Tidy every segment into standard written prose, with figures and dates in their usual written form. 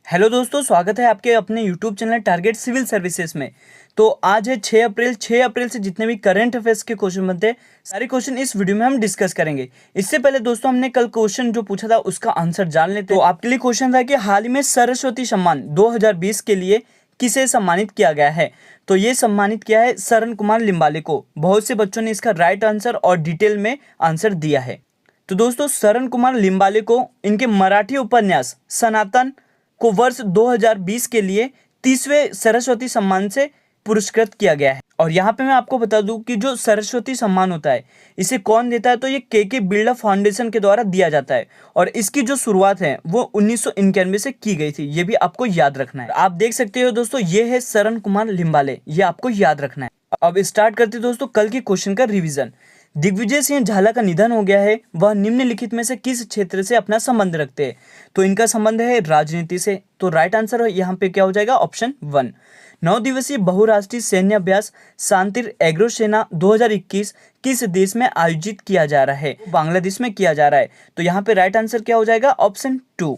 Hello दोस्तों, स्वागत है आपके अपने YouTube channel target civil services में। तो आज है 6 अप्रैल। 6 अप्रैल से जितने भी करंट अफेयर्स के क्वेश्चन बनते हैं, सारे क्वेश्चन इस वीडियो में हम डिस्कस करेंगे। इससे पहले दोस्तों, हमने कल क्वेश्चन जो पूछा था उसका आंसर जान लेते हैं। तो आपके लिए क्वेश्चन था कि हाल ही में सरस्वती सम्मान 2020 के लिए किसे सम्मानित किया गया है। तो ये सम्मानित किया है शरण कुमार लिम्बाले को। बहुत से बच्चों ने इसका राइट आंसर और डिटेल में आंसर दिया है। तो दोस्तों, शरण कुमार लिम्बाले को इनके मराठी उपन्यास सनातन को वर्ष 2020 के लिए 30वें सरस्वती सम्मान से पुरस्कृत किया गया है। और यहाँ पे मैं आपको बता दूं कि जो सरस्वती सम्मान होता है, इसे कौन देता है, तो ये के बिरला फाउंडेशन के द्वारा दिया जाता है। और इसकी जो शुरुआत है वो 1991 से की गई थी। ये भी आपको याद रखना है। आप देख सकते हो दोस्तों, ये है शरण कुमार लिम्बाले, ये आपको याद रखना है। अब स्टार्ट करते हैं दोस्तों कल के क्वेश्चन का रिविजन। दिग्विजय सिंह झाला का निधन हो गया है। वह निम्नलिखित में से किस क्षेत्र से अपना संबंध रखते हैं। तो इनका संबंध है राजनीति से। तो राइट आंसर यहाँ पे क्या हो जाएगा, ऑप्शन 1। 9 दिवसीय बहुराष्ट्रीय सैन्य अभ्यास शांतिर एग्रो सेना 2021 किस देश में आयोजित किया जा रहा है। बांग्लादेश में किया जा रहा है। तो यहाँ पे राइट आंसर क्या हो जाएगा, ऑप्शन 2।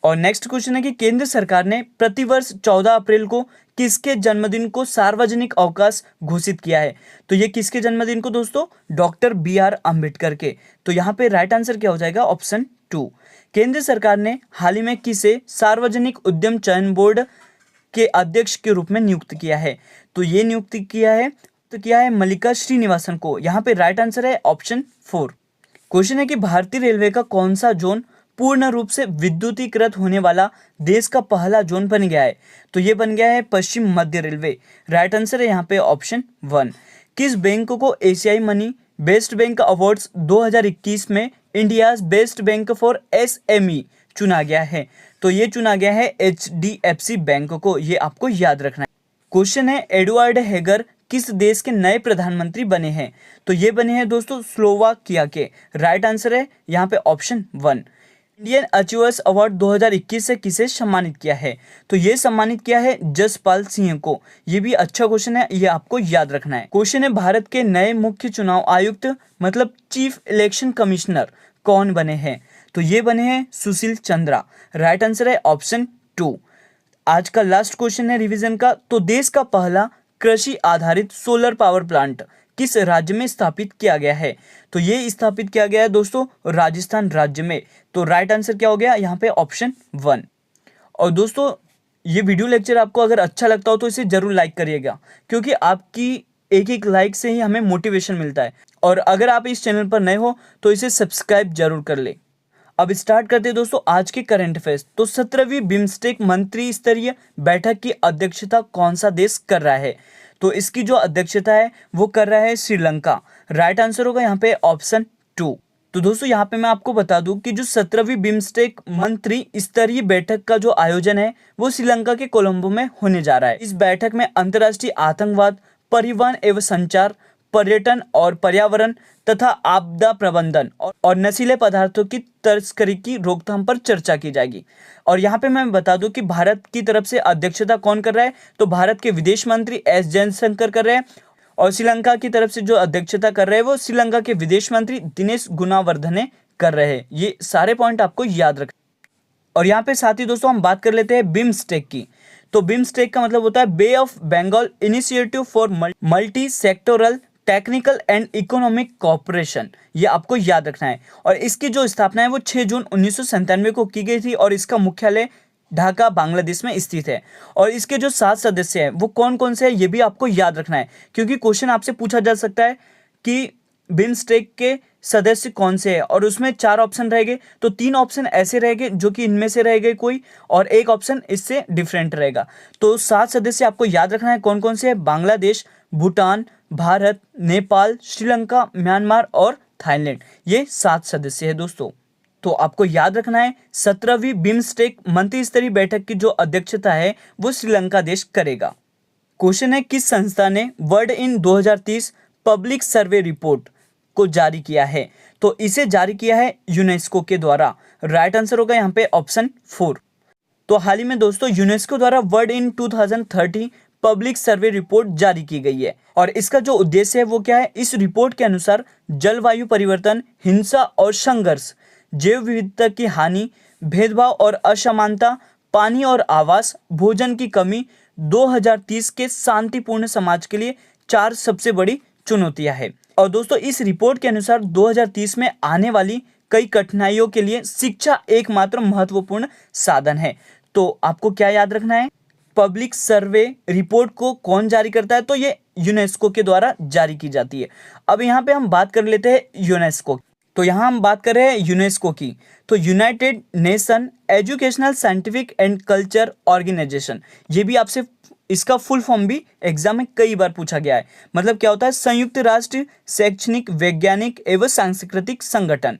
और नेक्स्ट क्वेश्चन है कि केंद्र सरकार ने प्रतिवर्ष 14 अप्रैल को किसके जन्मदिन को सार्वजनिक अवकाश घोषित किया है। तो ये किसके जन्मदिन को दोस्तों, डॉक्टर बी.आर. अम्बेडकर के। तो यहाँ पे राइट आंसर क्या हो जाएगा, ऑप्शन 2। केंद्र सरकार ने हाल ही में किसे सार्वजनिक उद्यम चयन बोर्ड के अध्यक्ष के रूप में नियुक्त किया है। तो ये नियुक्त किया है मल्लिका श्रीनिवासन को। यहाँ पे राइट आंसर है ऑप्शन 4। क्वेश्चन है कि भारतीय रेलवे का कौन सा जोन पूर्ण रूप से विद्युतीकृत होने वाला देश का पहला जोन बन गया है। तो ये बन गया है पश्चिम मध्य रेलवे। राइट आंसर है यहाँ पे ऑप्शन 1। किस बैंक को एशियाई मनी बेस्ट बैंक अवार्ड्स 2021 में India's best bank for SME चुना गया है। तो ये चुना गया है HDFC बैंक को। ये आपको याद रखना है। क्वेश्चन है एडवर्ड हेगर किस देश के नए प्रधानमंत्री बने हैं। तो ये बने हैं दोस्तों स्लोवाकिया के। राइट आंसर है यहाँ पे ऑप्शन 1। इंडियन अचीवर्स अवार्ड 2021 से किसे सम्मानित किया है। तो ये सम्मानित किया है जसपाल सिंह को। ये भी अच्छा क्वेश्चन है, ये आपको याद रखना है। क्वेश्चन है भारत के नए मुख्य चुनाव आयुक्त मतलब चीफ इलेक्शन कमिश्नर कौन बने हैं। तो ये बने हैं सुशील चंद्रा। राइट आंसर है ऑप्शन 2। आज का लास्ट क्वेश्चन है रिवीजन का। तो देश का पहला कृषि आधारित सोलर पावर प्लांट किस राज्य में स्थापित किया गया है। तो ये स्थापित किया गया है दोस्तों राजस्थान राज्य में। तो राइट आंसर क्या हो गया यहाँ पे, ऑप्शन 1। और दोस्तों, ये वीडियो लेक्चर आपको अगर अच्छा लगता हो तो इसे जरूर लाइक करिएगा, क्योंकि आपकी एक एक लाइक से ही हमें मोटिवेशन मिलता है। और अगर आप इस चैनल पर नए हो तो इसे सब्सक्राइब जरूर कर ले। अब स्टार्ट करते हैं दोस्तों आज के करंट अफेयर्स। तो 17वीं बिम्स्टेक मंत्री स्तरीय बैठक की अध्यक्षता कौन सा देश कर रहा है। तो इसकी जो अध्यक्षता है वो कर रहा है श्रीलंका। राइट आंसर होगा यहाँ पे ऑप्शन 2। तो दोस्तों, यहाँ पे मैं आपको बता दूं कि जो 17वीं बिम्स्टेक मंत्री स्तरीय बैठक का जो आयोजन है वो श्रीलंका के कोलंबो में होने जा रहा है। इस बैठक में अंतर्राष्ट्रीय आतंकवाद, परिवहन एवं संचार, पर्यटन और पर्यावरण तथा आपदा प्रबंधन और नशीले पदार्थों की तस्करी की रोकथाम पर चर्चा की जाएगी। और यहाँ पे मैं बता दूं कि भारत की तरफ से अध्यक्षता कौन कर रहा है। तो भारत के विदेश मंत्री एस जयशंकर कर रहे हैं। और श्रीलंका की तरफ से जो अध्यक्षता कर रहे हैं वो श्रीलंका के विदेश मंत्री दिनेश गुणावर्धने कर रहे हैं। ये सारे पॉइंट आपको याद रखना। और यहाँ पे साथ ही दोस्तों हम बात कर लेते हैं बिम्स्टेक की। तो बिम्स्टेक का मतलब होता है bay of Bengal initiative for multi sectoral technical and economic cooperation. ये आपको याद रखना है। और इसकी जो स्थापना है वो 6 जून 1997 को की गई थी। और इसका मुख्यालय ढाका बांग्लादेश में स्थित है। और इसके जो 7 सदस्य हैं वो कौन कौन से हैं, ये भी आपको याद रखना है, क्योंकि क्वेश्चन आपसे पूछा जा सकता है कि बिम्स्टेक के सदस्य कौन से हैं। और उसमें 4 ऑप्शन रहेंगे। तो 3 ऑप्शन ऐसे रहेंगे जो कि इनमें से रहेंगे कोई, और एक ऑप्शन इससे डिफरेंट रहेगा। तो 7 सदस्य आपको याद रखना है कौन कौन से हैं। बांग्लादेश, भूटान, भारत, नेपाल, श्रीलंका, म्यांमार और थाईलैंड। ये 7 सदस्य है दोस्तों। तो आपको याद रखना है 17वीं बिम्स्टेक मंत्री स्तरीय बैठक की जो अध्यक्षता है वो श्रीलंका देश करेगा। क्वेश्चन है किस संस्था ने world in 2030 public survey report को जारी किया है। तो इसे जारी किया है यूनेस्को के द्वारा। राइट आंसर होगा यहाँ पे ऑप्शन 4। तो हाल ही में दोस्तों यूनेस्को द्वारा world in 2030 public survey report जारी की गई है। और इसका जो उद्देश्य है वो क्या है, इस रिपोर्ट के अनुसार जलवायु परिवर्तन, हिंसा और संघर्ष, जैव विविधता की हानि, भेदभाव और असमानता, पानी और आवास, भोजन की कमी 2030 के शांतिपूर्ण समाज के लिए 4 सबसे बड़ी चुनौतियां हैं। और दोस्तों इस रिपोर्ट के अनुसार 2030 में आने वाली कई कठिनाइयों के लिए शिक्षा एकमात्र महत्वपूर्ण साधन है। तो आपको क्या याद रखना है, पब्लिक सर्वे रिपोर्ट को कौन जारी करता है, तो ये यूनेस्को के द्वारा जारी की जाती है। अब यहाँ पे हम बात कर लेते हैं यूनेस्को। तो यहाँ हम बात कर रहे हैं यूनेस्को की। तो united nation educational scientific and culture organisation, ये भी आपसे इसका फुल फॉर्म भी एग्जाम में कई बार पूछा गया है। मतलब क्या होता है, संयुक्त राष्ट्र शैक्षणिक वैज्ञानिक एवं सांस्कृतिक संगठन।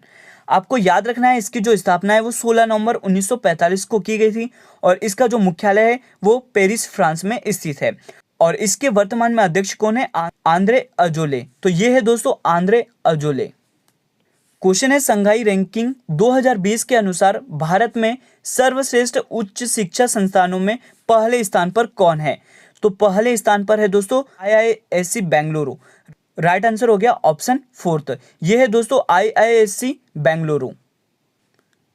आपको याद रखना है इसकी जो स्थापना है वो 16 नवंबर 1945 को की गई थी और इसका जो मुख्यालय है वो पेरिस फ्रांस में स्थित है। और इसके वर्तमान में अध्यक्ष कौन है, आंद्रे अजोले। तो ये है दोस्तों आंद्रे अजोले। क्वेश्चन है, संघाई रैंकिंग 2020 के अनुसार भारत में सर्वश्रेष्ठ उच्च शिक्षा संस्थानों में पहले स्थान पर कौन है। तो पहले स्थान पर है दोस्तों IISc बेंगलुरु। राइट आंसर हो गया ऑप्शन 4। यह है दोस्तों IISc बेंगलुरु।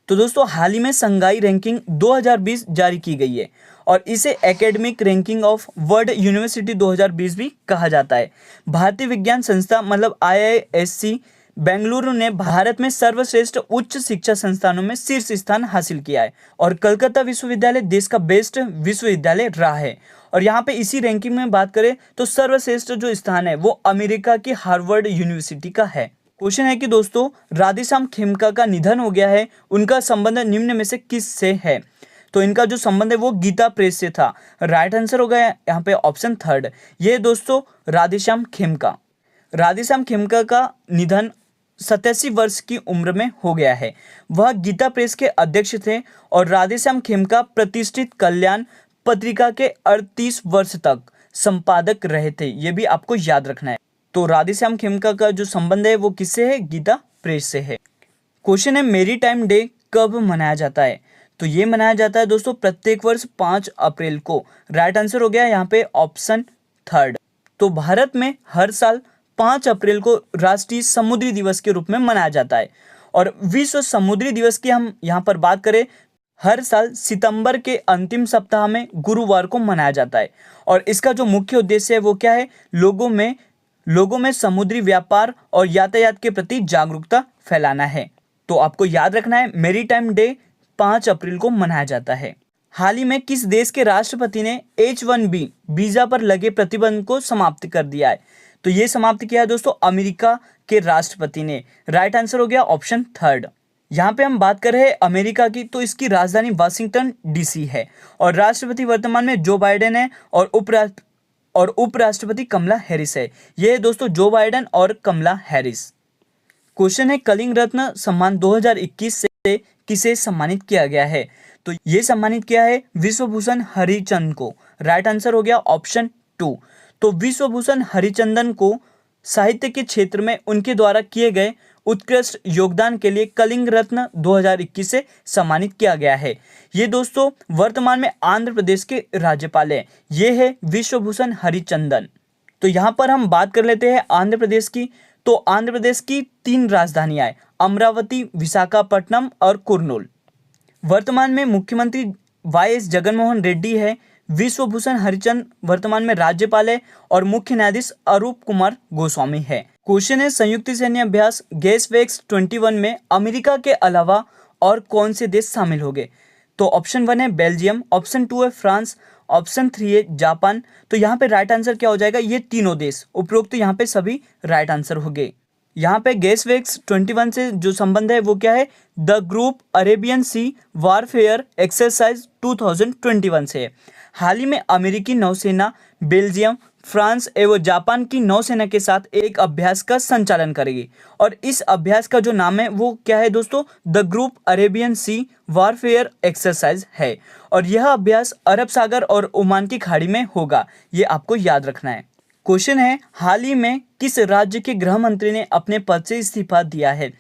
तो दोस्तों हाल ही में संघाई रैंकिंग 2020 जारी की गई है और इसे academic ranking of world university 2020 भी कहा जाता है। भारतीय विज्ञान संस्था मतलब IISc बेंगलुरु ने भारत में सर्वश्रेष्ठ उच्च शिक्षा संस्थानों में शीर्ष स्थान हासिल किया है और कलकत्ता विश्वविद्यालय देश का बेस्ट विश्वविद्यालय रहा है। और यहाँ पे इसी रैंकिंग में बात करें तो सर्वश्रेष्ठ जो स्थान है वो अमेरिका की हार्वर्ड यूनिवर्सिटी का है। क्वेश्चन है कि दोस्तों राधेश्याम खेमका का निधन हो गया है, उनका संबंध निम्न में से किस से है। तो इनका जो संबंध है वो गीता प्रेस से था। राइट आंसर हो गया यहाँ पे ऑप्शन 3। ये दोस्तों राधेश्याम खेमका। राधेश्याम खेमका का निधन 87 वर्ष की उम्र में हो गया है। वह गीता प्रेस के अध्यक्ष थे और राधेश्याम खेमका प्रतिष्ठित कल्याण पत्रिका के 38 वर्ष तक संपादक रहे थे। ये भी आपको याद रखना है। तो राधेश्याम खेमका का जो संबंध है वो किससे है, गीता प्रेस से है। क्वेश्चन है, मैरीटाइम डे कब मनाया जाता है। तो ये मनाया जाता है दोस्तों प्रत्येक वर्ष 5 अप्रैल को। राइट आंसर हो गया यहाँ पे ऑप्शन 3। तो भारत में हर साल 5 अप्रैल को राष्ट्रीय समुद्री दिवस के रूप में मनाया जाता है और विश्व समुद्री दिवस की हम यहाँ पर बात करें, हर साल सितंबर के अंतिम सप्ताह में गुरुवार को मनाया जाता है। और इसका जो मुख्य उद्देश्य है वो क्या है, लोगों में समुद्री व्यापार और यातायात के प्रति जागरूकता फैलाना है। तो आपको याद रखना है मैरीटाइम डे 5 अप्रैल को मनाया जाता है। हाल ही में किस देश के राष्ट्रपति ने H1B वीजा पर लगे प्रतिबंध को समाप्त कर दिया है। तो ये समाप्त किया है दोस्तों अमेरिका के राष्ट्रपति ने। राइट आंसर हो गया ऑप्शन 3। यहाँ पे हम बात कर रहे हैं अमेरिका की, तो इसकी राजधानी वाशिंगटन DC है और राष्ट्रपति वर्तमान में जो बाइडेन है और उपराष्ट्रपति कमला हैरिस है। ये है दोस्तों जो बाइडेन और कमला हैरिस। क्वेश्चन है, कलिंग रत्न सम्मान 2021 से किसे सम्मानित किया गया है। तो ये सम्मानित किया है विश्वभूषण हरिचंद को। राइट आंसर हो गया ऑप्शन 2। तो विश्वभूषण हरिचंदन को साहित्य के क्षेत्र में उनके द्वारा किए गए उत्कृष्ट योगदान के लिए कलिंग रत्न 2021 से सम्मानित किया गया है। ये दोस्तों वर्तमान में आंध्र प्रदेश के राज्यपाल हैं। ये है विश्वभूषण हरिचंदन। तो यहाँ पर हम बात कर लेते हैं आंध्र प्रदेश की। तो आंध्र प्रदेश की 3 राजधानियां हैं, अमरावती, विशाखापट्टनम और कुर्नूल। वर्तमान में मुख्यमंत्री YS जगनमोहन रेड्डी है। विश्वभूषण हरिचंद वर्तमान में राज्यपाल है और मुख्य न्यायाधीश अरूप कुमार गोस्वामी है। क्वेश्चन है, संयुक्त सैन्य अभ्यास गैसवेक्स 21 में अमेरिका के अलावा और कौन से देश शामिल होंगे। तो ऑप्शन 1 है बेल्जियम, ऑप्शन 2 है फ्रांस, ऑप्शन 3 है जापान। तो यहाँ पे राइट आंसर क्या हो जाएगा, ये तीनों देश उपरोक्त यहाँ पे सभी राइट आंसर हो गए। यहाँ पे गैसवेक्स 21 से जो संबंध है वो क्या है, the group Arabian sea warfare exercise 2021 से है। हाल ही में अमेरिकी नौसेना बेल्जियम, फ्रांस एवं जापान की नौसेना के साथ एक अभ्यास का संचालन करेगी और इस अभ्यास का जो नाम है वो क्या है दोस्तों, the group Arabian sea warfare exercise है और यह अभ्यास अरब सागर और ओमान की खाड़ी में होगा। ये आपको याद रखना है। क्वेश्चन है, हाल ही में किस राज्य के गृह मंत्री ने अपने पद से इस्तीफा दिया है।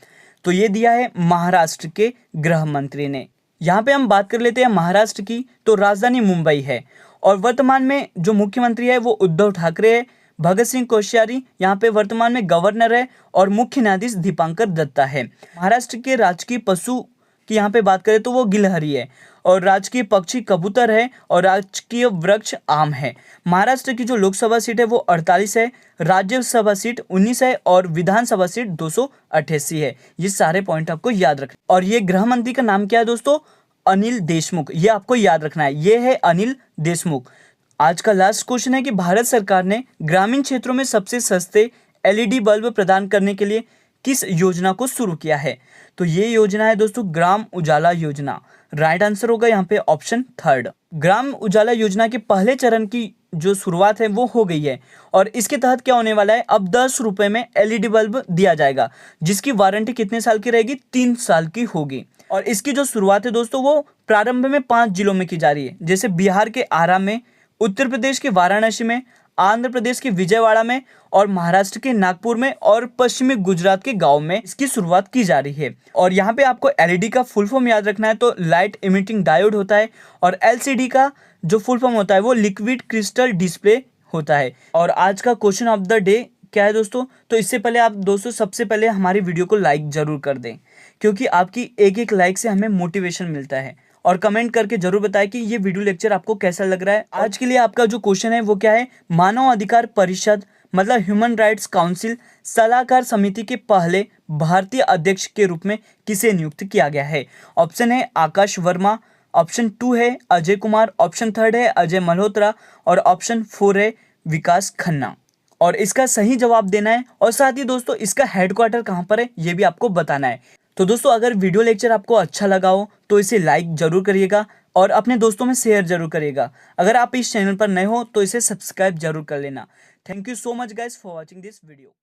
तो ये दिया है महाराष्ट्र के गृह मंत्री ने। यहाँ पे हम बात कर लेते हैं महाराष्ट्र की। तो राजधानी मुंबई है और वर्तमान में जो मुख्यमंत्री है वो उद्धव ठाकरे है। भगत सिंह कोश्यारी यहाँ पे वर्तमान में गवर्नर है और मुख्य न्यायाधीश दीपांकर दत्ता है। महाराष्ट्र के राजकीय पशु की यहाँ पे बात करें तो वो गिलहरी है और राजकीय पक्षी कबूतर है और राजकीय वृक्ष आम है। महाराष्ट्र की जो लोकसभा सीट है वो 48 है, राज्यसभा सीट 19 है और विधानसभा सीट 288 है। ये सारे पॉइंट आपको याद रखना। और ये गृह मंत्री का नाम क्या है दोस्तों? अनिल देशमुख। ये आपको याद रखना है, ये है अनिल देशमुख। आज का लास्ट क्वेश्चन है कि भारत सरकार ने ग्रामीण क्षेत्रों में सबसे सस्ते एलईडी बल्ब प्रदान करने के लिए किस योजना को शुरू किया है? तो ये योजना है दोस्तों ग्राम उजाला योजना। राइट आंसर होगा यहाँ पे ऑप्शन थर्ड। ग्राम उजाला योजना के पहले चरण की जो शुरुआत है वो हो गई है और इसके तहत क्या होने वाला है, अब 10 रुपए में एलईडी बल्ब दिया जाएगा जिसकी वारंटी कितने साल की रहेगी? 3 साल की होगी। और इसकी जो शुरुआत है दोस्तों वो प्रारंभ में 5 जिलों में की जा रही है, जैसे बिहार के आरा में, उत्तर प्रदेश के वाराणसी में, आंध्र प्रदेश के विजयवाड़ा में और महाराष्ट्र के नागपुर में और पश्चिमी गुजरात के गांव में इसकी शुरुआत की जा रही है। और यहाँ पे आपको एलईडी का फुल फॉर्म याद रखना है, तो लाइट इमिटिंग डायोड होता है और एलसीडी का जो फुल फॉर्म होता है वो लिक्विड क्रिस्टल डिस्प्ले होता है। और आज का क्वेश्चन ऑफ द डे क्या है दोस्तों? तो इससे पहले आप दोस्तों सबसे पहले हमारी वीडियो को लाइक जरूर कर दें, क्योंकि आपकी एक एक लाइक से हमें मोटिवेशन मिलता है। और कमेंट करके जरूर बताएं कि ये वीडियो लेक्चर आपको कैसा लग रहा है। आज के लिए आपका जो क्वेश्चन है वो क्या है? मानव अधिकार परिषद मतलब ह्यूमन राइट्स काउंसिल सलाहकार समिति के पहले भारतीय अध्यक्ष के रूप में किसे नियुक्त किया गया है? ऑप्शन है आकाश वर्मा, ऑप्शन 2 है अजय कुमार, ऑप्शन 3 है अजय मल्होत्रा और ऑप्शन 4 है विकास खन्ना। और इसका सही जवाब देना है और साथ ही दोस्तों इसका हेडक्वार्टर कहाँ पर है ये भी आपको बताना है। तो दोस्तों अगर वीडियो लेक्चर आपको अच्छा लगा हो तो इसे लाइक जरूर करिएगा और अपने दोस्तों में शेयर जरूर करिएगा। अगर आप इस चैनल पर नए हो तो इसे सब्सक्राइब जरूर कर लेना। Thank you so much guys for watching this video.